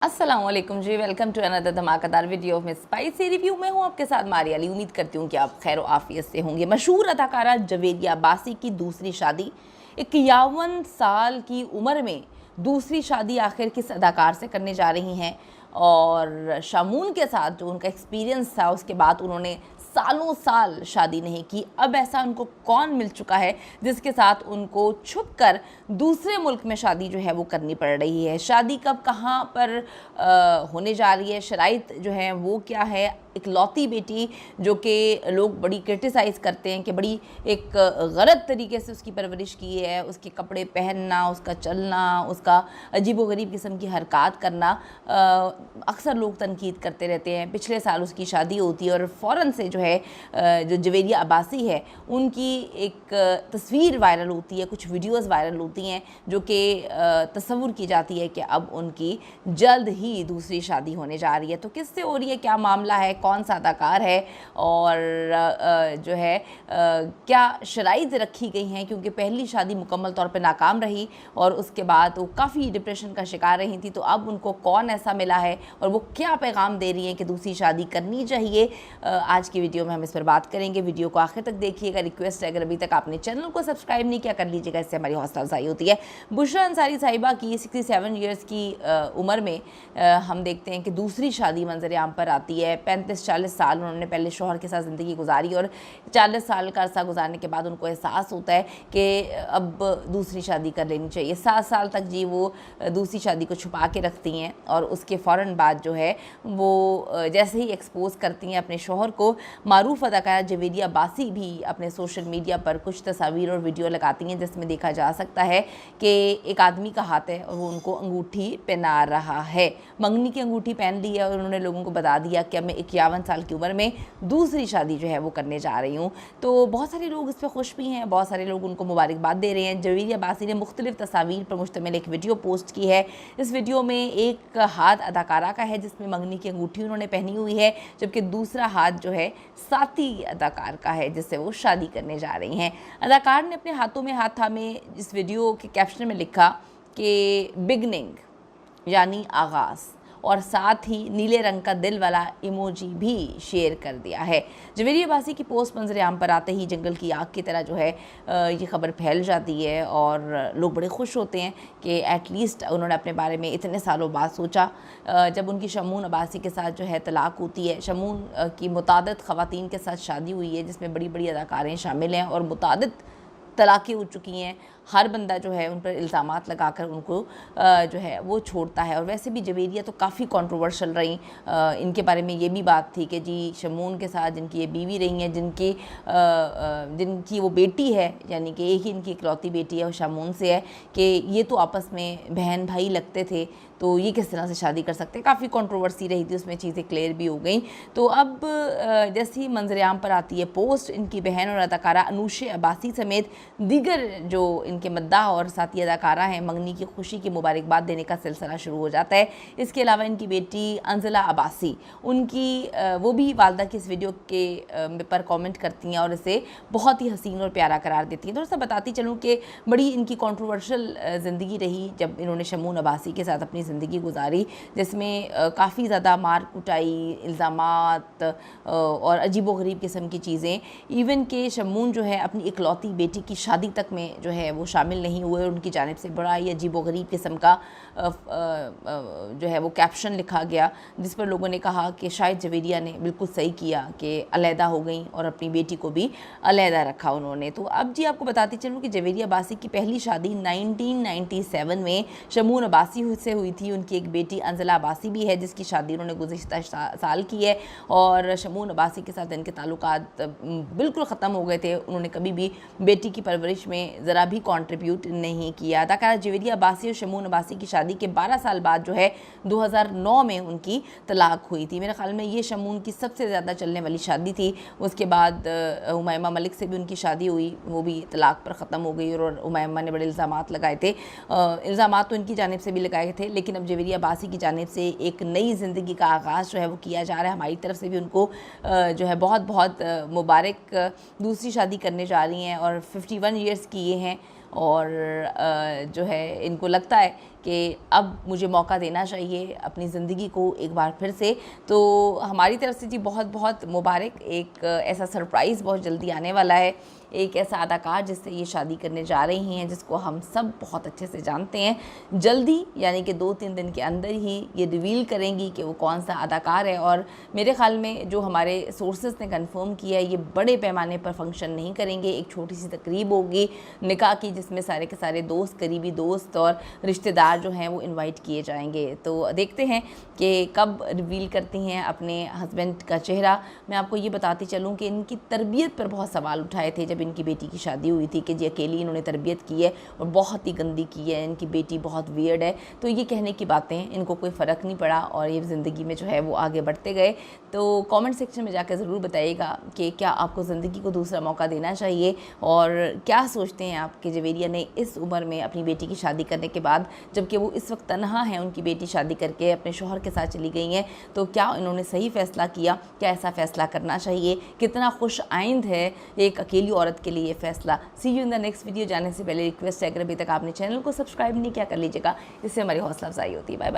अस्सलाम वालेकुम जी, welcome to another धमाकेदार video of miss spicy review में हूँ आपके साथ मारिया अली। उम्मीद करती हूँ कि आप खैर आफियत से होंगे। मशहूर अदाकारा जवेरिया अब्बासी की दूसरी शादी, 51 साल की उम्र में दूसरी शादी आखिर किस अदाकार से करने जा रही हैं। और शामून के साथ जो उनका एक्सपीरियंस था, उसके बाद उन्होंने सालों साल शादी नहीं की। अब ऐसा उनको कौन मिल चुका है जिसके साथ उनको छुपकर दूसरे मुल्क में शादी जो है वो करनी पड़ रही है। शादी कब कहाँ पर होने जा रही है, शराइत जो है वो क्या है। इकलौती बेटी जो कि लोग बड़ी क्रिटिसाइज़ करते हैं कि बड़ी एक गलत तरीके से उसकी परवरिश की है, उसके कपड़े पहनना, उसका चलना, उसका अजीबोगरीब किस्म की हरकत करना, अक्सर लोग तनकीद करते रहते हैं। पिछले साल उसकी शादी होती है और फ़ौरन से जो है जो जवेरिया अब्बासी है उनकी एक तस्वीर वायरल होती है, कुछ वीडियोस वायरल होती हैं जो कि तस्वुर की जाती है कि अब उनकी जल्द ही दूसरी शादी होने जा रही है। तो किससे हो रही है, क्या मामला है, कौन सा अदाकार है और जो है क्या शराइत रखी गई हैं, क्योंकि पहली शादी मुकम्मल तौर पे नाकाम रही और उसके बाद वो काफ़ी डिप्रेशन का शिकार रही थी। तो अब उनको कौन ऐसा मिला है और वो क्या पैगाम दे रही हैं कि दूसरी शादी करनी चाहिए। आज की वीडियो में हम इस पर बात करेंगे। वीडियो को आखिर तक देखिएगा। रिक्वेस्ट है, अगर अभी तक आपने चैनल को सब्सक्राइब नहीं किया कर लीजिएगा, इससे हमारी हौसला अफजाई होती है। बुशरा अंसारी साहिबा की 67 ईयर्स की उम्र में हम देखते हैं कि दूसरी शादी मंजर आम पर आती है। 35-40 साल उन्होंने पहले शौहर के साथ ज़िंदगी गुजारी और 40 साल का अरसा गुजारने के बाद उनको एहसास होता है कि अब दूसरी शादी कर लेनी चाहिए। 7 साल तक जी वो दूसरी शादी को छुपा के रखती हैं और उसके फ़ौरन बाद जो है वो जैसे ही एक्सपोज करती हैं अपने शौहर को। मारूफ अदाकारा जवेरिया अब्बासी भी अपने सोशल मीडिया पर कुछ तस्वीर और वीडियो लगाती हैं जिसमें देखा जा सकता है कि एक आदमी का हाथ है और वो उनको अंगूठी पहना रहा है। मंगनी की अंगूठी पहन ली है और उन्होंने लोगों को बता दिया कि अब मैं 51 साल की उम्र में दूसरी शादी जो है वो करने जा रही हूँ। तो बहुत सारे लोग इस पर खुश भी हैं, बहुत सारे लोग उनको मुबारकबाद दे रहे हैं। जवेरिया अब्बासी ने मुख्तलिफ तस्वीर पर मुश्तमिल एक वीडियो पोस्ट की है। इस वीडियो में एक हाथ अदाकारा का है जिसमें मंगनी की अंगूठी उन्होंने पहनी हुई है, जबकि दूसरा हाथ जो है साथी अदाकार का है जिससे वो शादी करने जा रही हैं। अदाकार ने अपने हाथों में हाथ थामे इस वीडियो के कैप्शन में लिखा कि बिगनिंग यानी आगाज़, और साथ ही नीले रंग का दिल वाला इमोजी भी शेयर कर दिया है। जवेरिया अब्बासी की पोस्ट मंजर आम पर आते ही जंगल की आग की तरह जो है ये खबर फैल जाती है और लोग बड़े खुश होते हैं कि एटलीस्ट उन्होंने अपने बारे में इतने सालों बाद सोचा। जब उनकी शमून अब्बासी के साथ जो है तलाक होती है, शमून की मुतादिद ख़वातीन के साथ शादी हुई है जिसमें बड़ी बड़ी अदाकारें शामिल हैं और मुतादिद तलाक़ें हो चुकी हैं। हर बंदा जो है उन पर इल्ज़ामात लगाकर उनको जो है वो छोड़ता है। और वैसे भी जवेरिया तो काफ़ी कंट्रोवर्शियल रही। इनके बारे में ये भी बात थी कि जी शमून के साथ जिनकी ये बीवी रही हैं, जिनकी वो बेटी है, यानी कि एक ही इनकी इकलौती बेटी है और शमून से है, कि ये तो आपस में बहन भाई लगते थे, तो ये किस तरह से शादी कर सकते हैं। काफ़ी कंट्रोवर्सी रही थी, उसमें चीज़ें क्लियर भी हो गई। तो अब जैसे ही मंजर आम पर आती है पोस्ट, इनकी बहन और अदाकारा अनूशे अब्बासी समेत दीगर जो इनके मद्दाह और साथी अदाकारा हैं, मंगनी की खुशी की मुबारकबाद देने का सिलसिला शुरू हो जाता है। इसके अलावा इनकी बेटी अंजला अब्बासी, उनकी वो भी वालदा की इस वीडियो के पर कमेंट करती हैं और इसे बहुत ही हसीन और प्यारा करार देती हैं। थोड़ा सा बताती चलूँ कि बड़ी इनकी कंट्रोवर्शियल ज़िंदगी रही जब इन्होंने शमून अब्बासी के साथ अपनी ज़िंदगी गुजारी, जिसमें काफ़ी ज़्यादा मार कुटाई, इल्ज़ामात और अजीबोगरीब किस्म की चीज़ें। इवन के शमून जो है अपनी इकलौती बेटी की शादी तक में जो है वो शामिल नहीं हुए और उनकी जानिब से बड़ा ही अजीबोगरीब किस्म का जो है वो कैप्शन लिखा गया, जिस पर लोगों ने कहा कि शायद जवेरिया ने बिल्कुल सही किया कि अलहदा हो गई और अपनी बेटी को भी अलहदा रखा उन्होंने। तो अब जी आपको बताती चलूँ कि जवेरिया अब्बासी की पहली शादी 1997 में शमून अब्बासी से हुई थी। उनकी एक बेटी अंजला अब्बासी भी है जिसकी शादी उन्होंने गुज़िश्ता साल की है और शमून अब्बासी के साथ इनके ताल्लुकात बिल्कुल ख़त्म हो गए थे। उन्होंने कभी भी बेटी की परवरिश में ज़रा भी कंट्रीब्यूट नहीं किया। अदाकारा जवेरिया अब्बासी और शमून अब्बासी की शादी के 12 साल बाद जो है 2009 में उनकी तलाक हुई थी। मेरे ख्याल में ये शमून की सबसे ज़्यादा चलने वाली शादी थी। उसके बाद उमैमा मलिक से भी उनकी शादी हुई, वो भी तलाक पर ख़त्म हो गई और उमैमा ने बड़े इल्ज़ामात लगाए थे। इल्ज़ामात तो इनकी जानिब से भी लगाए थे, लेकिन अब जवेरिया अब्बासी की जानिब से एक नई ज़िंदगी का आगाज़ जो है वो किया जा रहा है। हमारी तरफ से भी उनको जो है बहुत बहुत मुबारक। दूसरी शादी करने जा रही हैं और 51 ईयर्स की ये हैं और जो है इनको लगता है कि अब मुझे मौका देना चाहिए अपनी ज़िंदगी को एक बार फिर से। तो हमारी तरफ से जी बहुत बहुत मुबारक, एक ऐसा सरप्राइज़ बहुत जल्दी आने वाला है। एक ऐसा अदाकार जिससे ये शादी करने जा रही हैं, जिसको हम सब बहुत अच्छे से जानते हैं, जल्दी यानी कि 2-3 दिन के अंदर ही ये रिवील करेंगी कि वो कौन सा अदाकार है। और मेरे ख़्याल में जो हमारे सोर्सेज ने कंफर्म किया है, ये बड़े पैमाने पर फंक्शन नहीं करेंगे, एक छोटी सी तकरीब होगी निकाह की, जिसमें सारे के सारे दोस्त, करीबी दोस्त और रिश्तेदार जो हैं वो इनवाइट किए जाएंगे। तो देखते हैं कि कब रिवील करती हैं अपने हस्बैंड का चेहरा। मैं आपको ये बताती चलूँ कि इनकी तरबियत पर बहुत सवाल उठाए थे जब इनकी बेटी की शादी हुई थी कि जी अकेली इन्होंने तरबियत की है और बहुत ही गंदी की है, इनकी बेटी बहुत वियर्ड है। तो ये कहने की बातें, इनको कोई फ़र्क नहीं पड़ा और ये ज़िंदगी में जो है वो आगे बढ़ते गए। तो कमेंट सेक्शन में जाकर ज़रूर बताइएगा कि क्या आपको ज़िंदगी को दूसरा मौका देना चाहिए और क्या सोचते हैं आप कि जवेरिया ने इस उम्र में अपनी बेटी की शादी करने के बाद, जबकि वो इस वक्त तनहा हैं, उनकी बेटी शादी करके अपने शौहर के साथ चली गई हैं, तो क्या इन्होंने सही फ़ैसला किया? क्या ऐसा फ़ैसला करना चाहिए? कितना खुश आइंद है एक अकेली औरत के लिए ये फ़ैसला? See you in the next video. जाने से पहले रिक्वेस्ट है, अगर अभी तक आपने चैनल को सब्सक्राइब नहीं किया कर लीजिएगा, इससे हमारी हौसला अफजाई होती है। Bye bye.